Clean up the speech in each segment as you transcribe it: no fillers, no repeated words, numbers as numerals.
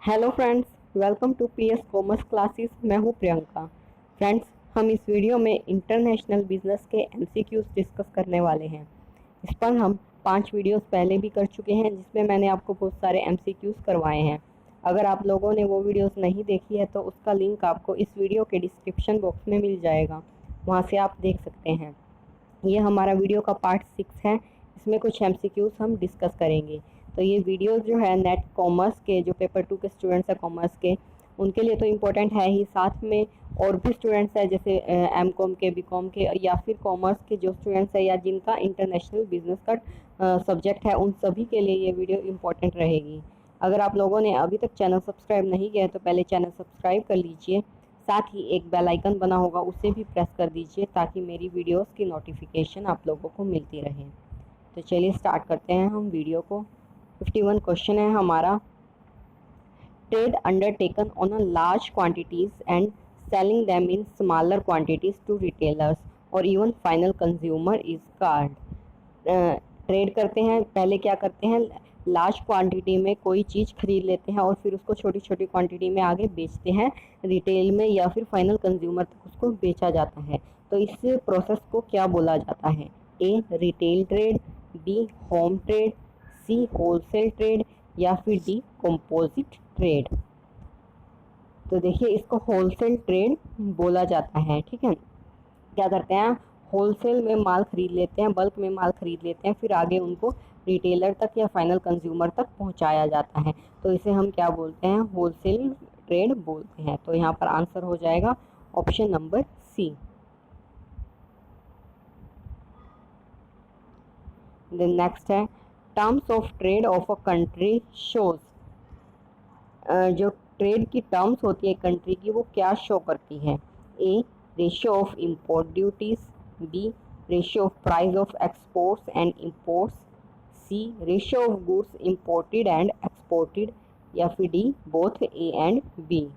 Hello friends, welcome to PS commerce classes. मैं हूं Priyanka. Friends, हम इस वीडियो में इंटरनेशनल बिजनेस के एमसीक्यूज डिस्कस करने वाले हैं। इस पर हम 5 वीडियोस पहले भी कर चुके हैं, जिसमें मैंने आपको बहुत सारे एमसीक्यूज करवाए हैं। अगर आप लोगों ने वो वीडियोस नहीं देखी है तो उसका लिंक आपको इस वीडियो के डिस्क्रिप्शन बॉक्स में मिल जाएगा, वहाँ से आप देख सकते हैं। ये हमारा वीडियो का पार्ट 6 है। इसमें कुछ एमसीक्यूज हम डिस्कस करेंगे। तो ये वीडियो जो है नेट कॉमर्स के जो पेपर 2 के स्टूडेंट्स हैं कॉमर्स के, उनके लिए तो इम्पोर्टेंट है ही, साथ में और भी स्टूडेंट्स हैं जैसे एमकॉम के, बीकॉम के या फिर कॉमर्स के जो स्टूडेंट्स हैं या जिनका इंटरनेशनल बिजनेस का सब्जेक्ट है, उन सभी के लिए ये वीडियो इम्पोर्टेंट रहेगी। अगर आप लोगों ने अभी तक चैनल सब्सक्राइब नहीं किया है तो पहले चैनल सब्सक्राइब कर लीजिए, साथ ही एक बेल आइकन बना होगा उसे भी प्रेस कर दीजिए ताकि मेरी वीडियोस की नोटिफिकेशन आप लोगों को मिलती रहे। तो चलिए स्टार्ट करते हैं हम वीडियो को। 51 क्वेश्चन है हमारा। Trade undertaken on a large quantities and selling them in smaller quantities to retailers और even final consumer is called. Trade करते हैं, पहले क्या करते हैं, लार्ज क्वांटिटी में कोई चीज़ खरीद लेते हैं और फिर उसको छोटी छोटी क्वांटिटी में आगे बेचते हैं रिटेल में, या फिर फाइनल कंज्यूमर तक उसको बेचा जाता है। तो इस प्रोसेस को क्या बोला जाता है? A retail trade, B home trade, C wholesale trade या फिर डी कंपोजिट ट्रेड। तो देखिए, इसको होलसेल ट्रेड बोला जाता है। ठीक है, क्या करते हैं, होलसेल में माल खरीद लेते हैं, बल्क में माल खरीद लेते हैं, फिर आगे उनको रिटेलर तक या फाइनल कंज्यूमर तक पहुंचाया जाता है। तो इसे हम क्या बोलते हैं? होलसेल ट्रेड बोलते हैं। तो यहाँ पर आंसर हो जाएगा option number C. Then next है terms of trade of a country shows. जो ट्रेड की टर्म्स होती है कंट्री की, वो क्या शो करती है? A ratio of import duties, B ratio of price of exports and imports, C ratio of goods imported and exported या फिर D both A and B.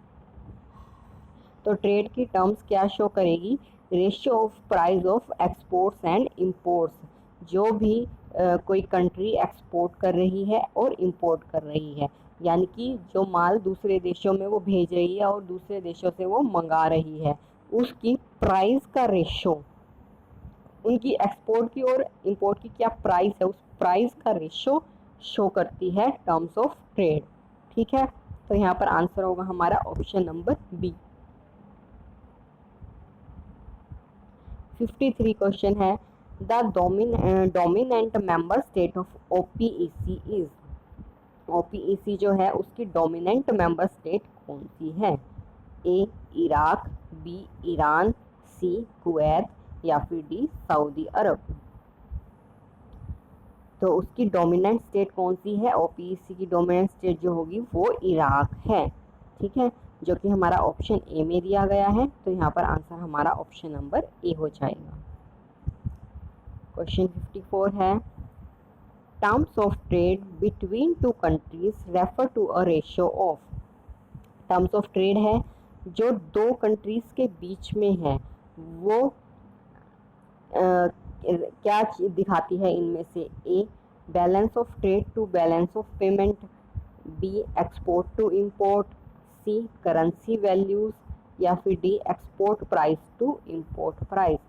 तो ट्रेड की टर्म्स क्या शो करेगी? Ratio of price of exports and imports. जो भी कोई country export कर रही है और इंपोर्ट कर रही है, यानी कि जो माल दूसरे देशों में वो भेज रही है और दूसरे देशों से वो मंगा रही है, उसकी प्राइस का रेशो, उनकी एक्सपोर्ट की और इंपोर्ट की क्या प्राइस है, उस प्राइस का रेशो शो करती है टर्म्स ऑफ ट्रेड। ठीक है, तो यहाँ पर आंसर होगा हमारा ऑप्शन नंबर बी। 53 क्वेश्चन है the dominant member state of OPEC is. OPEC जो है उसकी डोमिनेंट मेंबर स्टेट कौन सी है? ए इराक, बी ईरान, सी कुवैत या फिर डी सऊदी अरब। तो उसकी डोमिनेंट स्टेट कौन सी है? ओपीईसी की डोमिनेंट स्टेट जो होगी वो इराक है। ठीक है, जो कि हमारा ऑप्शन ए में दिया गया है। तो यहाँ पर आंसर हमारा ऑप्शन नंबर ए हो जाएगा। क्वेश्चन 54 है terms of trade between two countries refer to a ratio of. Terms of trade है जो दो कंट्रीज के बीच में है, वो क्या दिखाती है इनमें से? A balance of trade to balance of payment, B export to import, C currency values या फिर D export price to import price.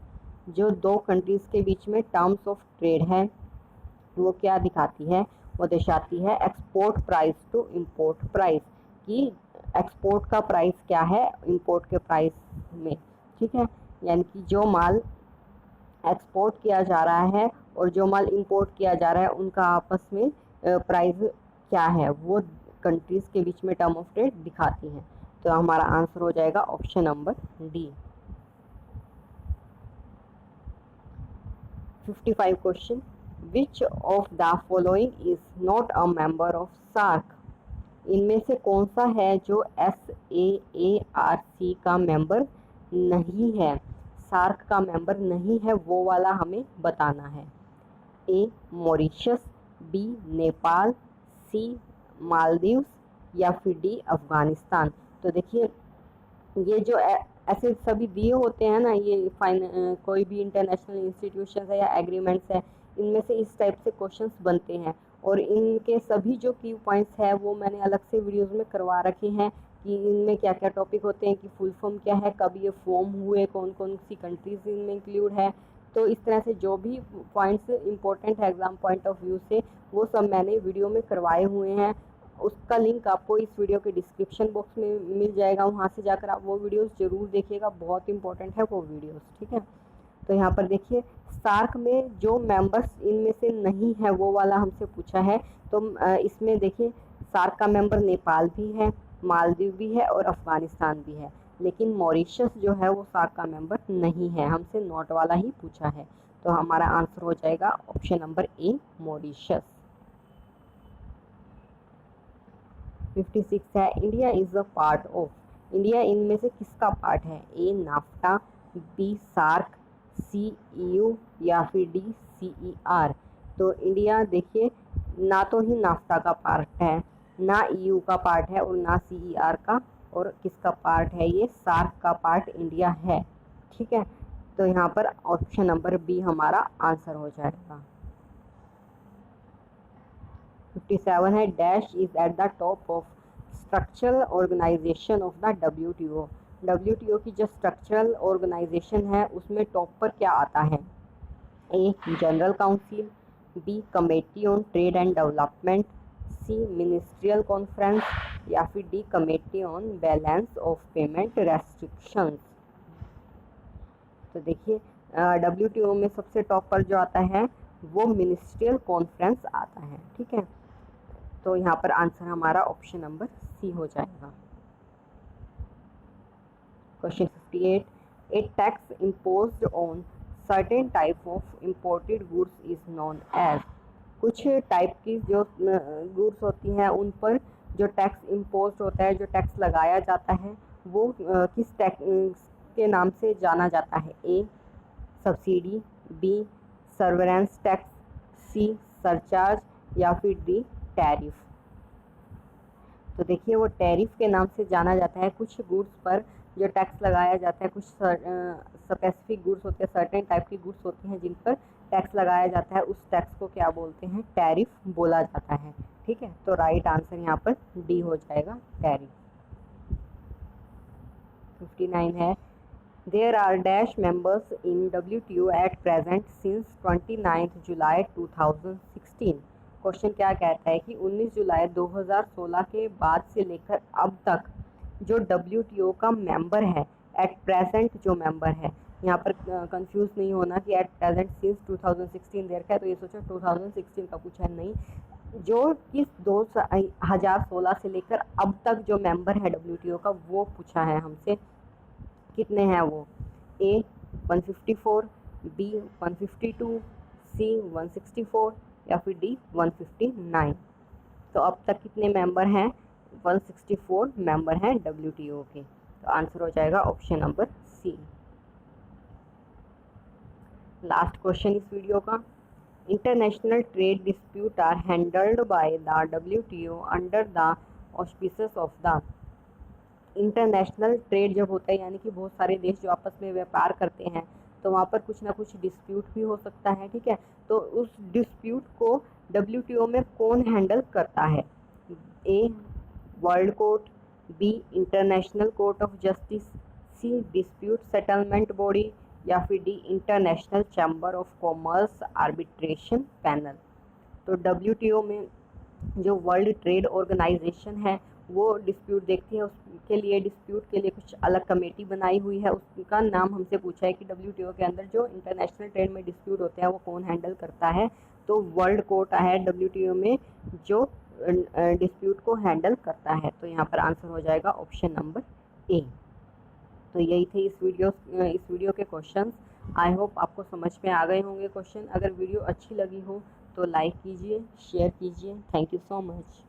जो दो कंट्रीज के बीच में टर्म्स ऑफ ट्रेड है वो क्या दिखाती है? वो दर्शाती है export price to import price, कि एक्सपोर्ट का प्राइस क्या है इंपोर्ट के प्राइस में। ठीक है, यानी कि जो माल एक्सपोर्ट किया जा रहा है और जो माल इंपोर्ट किया जा रहा है उनका आपस में प्राइस क्या है, वो कंट्रीज के बीच में टर्म ऑफ ट्रेड दिखाती हैं। तो हमारा आंसर हो जाएगा option number D. 55 question which of the following is not a member of SAARC. इनमें से कौन सा है जो SAARC का मेंबर नहीं है, सार्क का मेंबर नहीं है, वो वाला हमें बताना है। ए मॉरिशस, बी नेपाल, सी मालदीव्स या फिर डी अफगानिस्तान। तो देखिए, ये जो ऐसे सभी दिए होते हैं ना, ये कोई भी इंटरनेशनल इंस्टीट्यूशन है या एग्रीमेंट्स है, इनमें से इस टाइप से क्वेश्चंस बनते हैं और इनके सभी जो की पॉइंट्स है वो मैंने अलग से वीडियोज़ में करवा रखे हैं कि इनमें क्या क्या टॉपिक होते हैं, कि फुल फॉर्म क्या है, कब ये फॉर्म हुए, कौन कौन सी कंट्रीज इनमें इंक्लूड है। तो इस तरह से जो भी पॉइंट्स इंपॉर्टेंट है एग्ज़ाम पॉइंट ऑफ व्यू से, वो सब मैंने वीडियो में करवाए हुए हैं। उसका लिंक आपको इस वीडियो के डिस्क्रिप्शन बॉक्स में मिल जाएगा, वहाँ से जाकर आप वो वीडियोस ज़रूर देखिएगा, बहुत इंपॉर्टेंट है वो वीडियोस, ठीक है। तो यहाँ पर देखिए, सार्क में जो मेंबर्स इनमें से नहीं है वो वाला हमसे पूछा है। तो इसमें देखिए, सार्क का मेंबर नेपाल भी है, मालदीव भी है और अफगानिस्तान भी है, लेकिन मॉरिशस जो है वो सार्क का मेंबर नहीं है, हमसे नॉट वाला ही पूछा है। तो हमारा आंसर हो जाएगा ऑप्शन नंबर ए, मॉरिशस। 56 है, India is a part of, India इनमें से किसका पार्ट है? ए नाफ्टा, बी सार्क, सी ईयू या फिर डी CER। तो इंडिया देखिए, ना तो ही नाफ्टा का पार्ट है, ना ईयू का पार्ट है और ना CER का, और किसका पार्ट है? ये सार्क का पार्ट इंडिया है, ठीक है। तो यहाँ पर ऑप्शन नंबर बी हमारा आंसर हो जाएगा। 57 है, dash is at the top of structural organisation of the WTO। WTO की जो स्ट्रक्चरल ऑर्गेनाइजेशन है उसमें टॉप पर क्या आता है? A general council, B committee on trade and development, C ministerial conference या फिर D committee on balance of payment restrictions. तो देखिए, WTO में सबसे टॉप पर जो आता है वो मिनिस्ट्रियल कॉन्फ्रेंस आता है, ठीक है। तो यहाँ पर आंसर हमारा ऑप्शन नंबर सी हो जाएगा। Question 58, a tax imposed on certain type of imported goods is known as. कुछ टाइप की जो गुड्स होती हैं उन पर जो टैक्स इम्पोज्ड होता है, जो टैक्स लगाया जाता है, वो किस टैक्स के नाम से जाना जाता है? ए सब्सिडी, बी सर्वेलेंस टैक्स, सी सरचार्ज या फिर डी टैरिफ। तो देखिए, वो टैरिफ के नाम से जाना जाता है। कुछ गुड्स पर जो टैक्स लगाया जाता है, कुछ स्पेसिफिक गुड्स होते हैं, सर्टेन टाइप की गुड्स होती हैं जिन पर टैक्स लगाया जाता है, उस टैक्स को क्या बोलते हैं? टैरिफ बोला जाता है, ठीक है। तो राइट आंसर यहाँ पर डी हो जाएगा, टैरिफ। 59 है, there are dash members in WTO at present since 29 July 2016। Question क्या कहता है कि 19 जुलाई 2016 के बाद से लेकर अब तक जो WTO का मेंबर है, एट प्रेजेंट जो मेंबर है, यहाँ पर कंफ्यूज नहीं होना कि एट प्रेजेंट सिंस 2016 देर का है तो ये सोचो 2016 का पूछा है, नहीं, जो किस 2016 से लेकर अब तक जो मेंबर है WTO का वो पूछा है हमसे। कितने हैं वो? ए 154, बी 152, सी 164 या फिर डी 159। तो अब तक कितने मेंबर हैं? 164 मेंबर हैं WTO के। तो आंसर हो जाएगा option number C. Last question इस वीडियो का, international trade dispute are handled by the WTO under the auspices of the. International trade जब होता है, यानी कि बहुत सारे देश जो आपस में व्यापार करते हैं, तो वहाँ पर कुछ ना कुछ डिस्प्यूट भी हो सकता है, ठीक है। तो उस डिस्प्यूट को WTO में कौन हैंडल करता है? A world court, B international court of justice, C dispute settlement body या फिर D international chamber of commerce arbitration panel. तो WTO में जो वर्ल्ड ट्रेड ऑर्गेनाइजेशन है वो डिस्प्यूट देखती है, उसके लिए डिस्प्यूट के लिए कुछ अलग कमेटी बनाई हुई है, उसका नाम हमसे पूछा है कि WTO के अंदर जो इंटरनेशनल ट्रेड में डिस्प्यूट होते हैं वो कौन हैंडल करता है। तो वर्ल्ड कोर्ट है WTO में जो डिस्प्यूट को हैंडल करता है। तो यहाँ पर आंसर हो जाएगा ऑप्शन नंबर ए। तो यही थे इस वीडियो के क्वेश्चंस। आई होप आपको समझ में आ गए होंगे क्वेश्चन। अगर वीडियो अच्छी लगी हो तो लाइक कीजिए, शेयर कीजिए। Thank you so much.